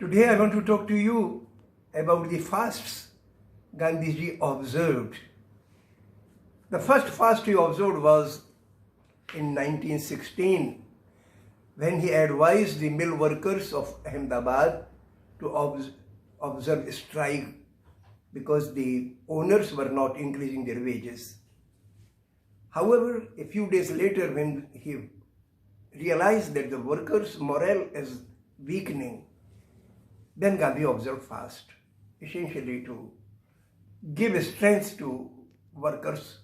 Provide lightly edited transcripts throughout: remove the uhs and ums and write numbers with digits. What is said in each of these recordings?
Today I want to talk to you about the fasts Gandhiji observed. The first fast he observed was in 1916 when he advised the mill workers of Ahmedabad to observe strike because the owners were not increasing their wages. However, a few days later, when he realized that the workers' morale is weakening, then Gandhi observed fast, essentially to give strength to workers'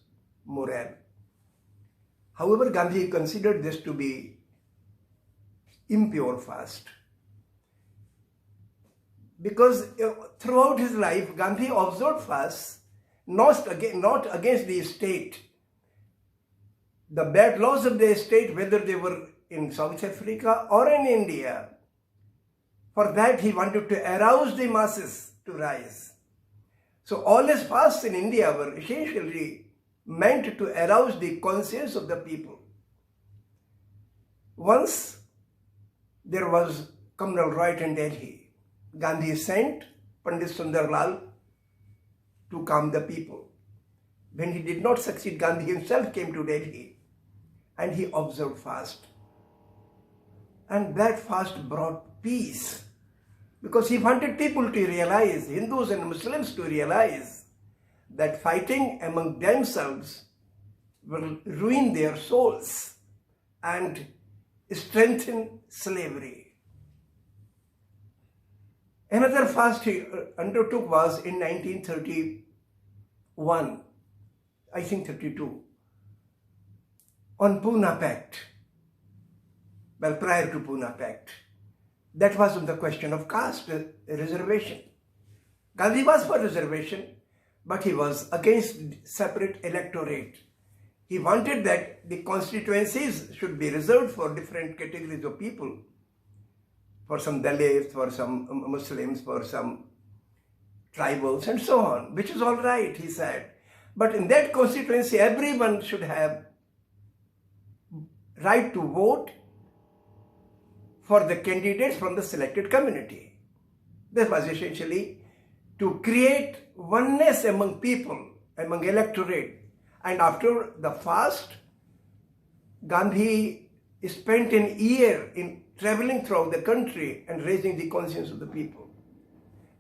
morale. However, Gandhi considered this to be impure fast, because throughout his life, Gandhi observed fasts not against the state. The bad laws of the state, whether they were in South Africa or in India, for that he wanted to arouse the masses to rise. So all his fasts in India were essentially meant to arouse the conscience of the people. Once there was communal riot in Delhi. Gandhi sent Pandit Sundarlal to calm the people. When he did not succeed, Gandhi himself came to Delhi and he observed fast. And that fast brought peace, because he wanted people to realize, Hindus and Muslims to realize, that fighting among themselves will ruin their souls and strengthen slavery. Another fast he undertook was in 1931, I think 32, on Pune Pact. Well, prior to Pune Pact. That was on the question of caste reservation. Gandhi was for reservation, but he was against separate electorate. He wanted that the constituencies should be reserved for different categories of people, for some Dalits, for some Muslims, for some tribals, and so on, which is all right, he said. But in that constituency, everyone should have right to vote for the candidates from the selected community. This was essentially to create oneness among people, among electorate. And after the fast, Gandhi spent an year in traveling throughout the country and raising the conscience of the people.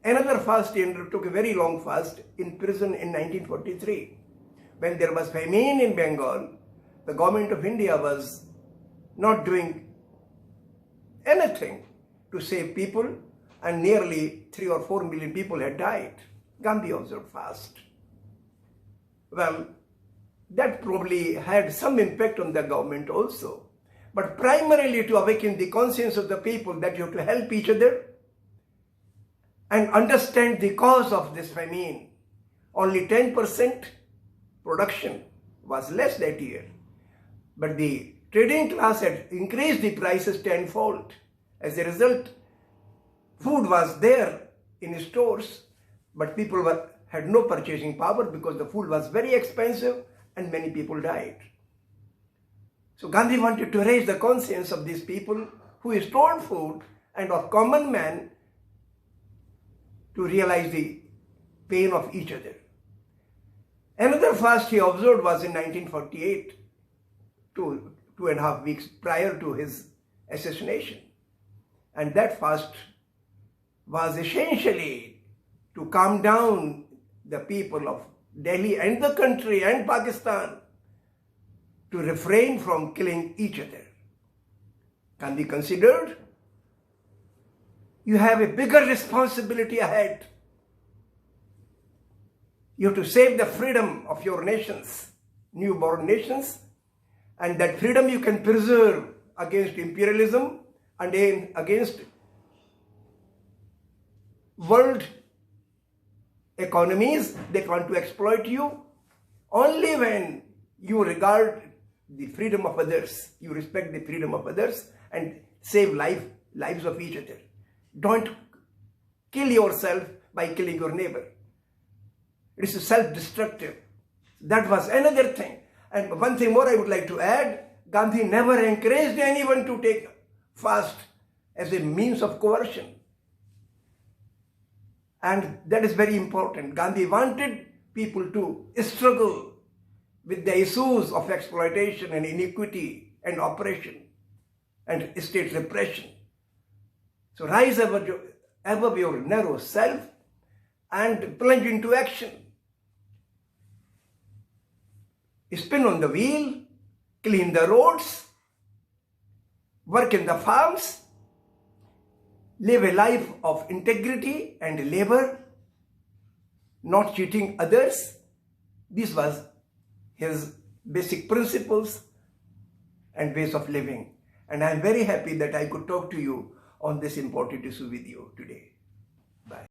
Another fast he undertook, a very long fast, in prison in 1943. When there was famine in Bengal, the government of India was not doing anything to save people, and nearly 3 or 4 million people had died. Gandhi observed fast. Well, that probably had some impact on the government also, but primarily to awaken the conscience of the people that you have to help each other and understand the cause of this famine. Only 10% production was less that year, but the trading class had increased the prices tenfold. As a result, food was there in stores, but people had no purchasing power because the food was very expensive and many people died. So Gandhi wanted to raise the conscience of these people who stored food and of common man to realize the pain of each other. Another fast he observed was in 1948, 2.5 weeks prior to his assassination. And that fast was essentially to calm down the people of Delhi and the country and Pakistan to refrain from killing each other. Gandhi considered, you have a bigger responsibility ahead. You have to save the freedom of your nations, newborn nations, and that freedom you can preserve against imperialism and against world economies that want to exploit you, only when you regard the freedom of others, you respect the freedom of others and save lives of each other. Don't kill yourself by killing your neighbor. It is self-destructive. That was another thing. And one thing more I would like to add, Gandhi never encouraged anyone to take fast as a means of coercion. And that is very important. Gandhi wanted people to struggle with the issues of exploitation and inequity and oppression and state repression. So rise above your narrow self and plunge into action. Spin on the wheel, clean the roads, work in the farms, live a life of integrity and labor, not cheating others. This was his basic principles and ways of living. And I am very happy that I could talk to you on this important issue with you today.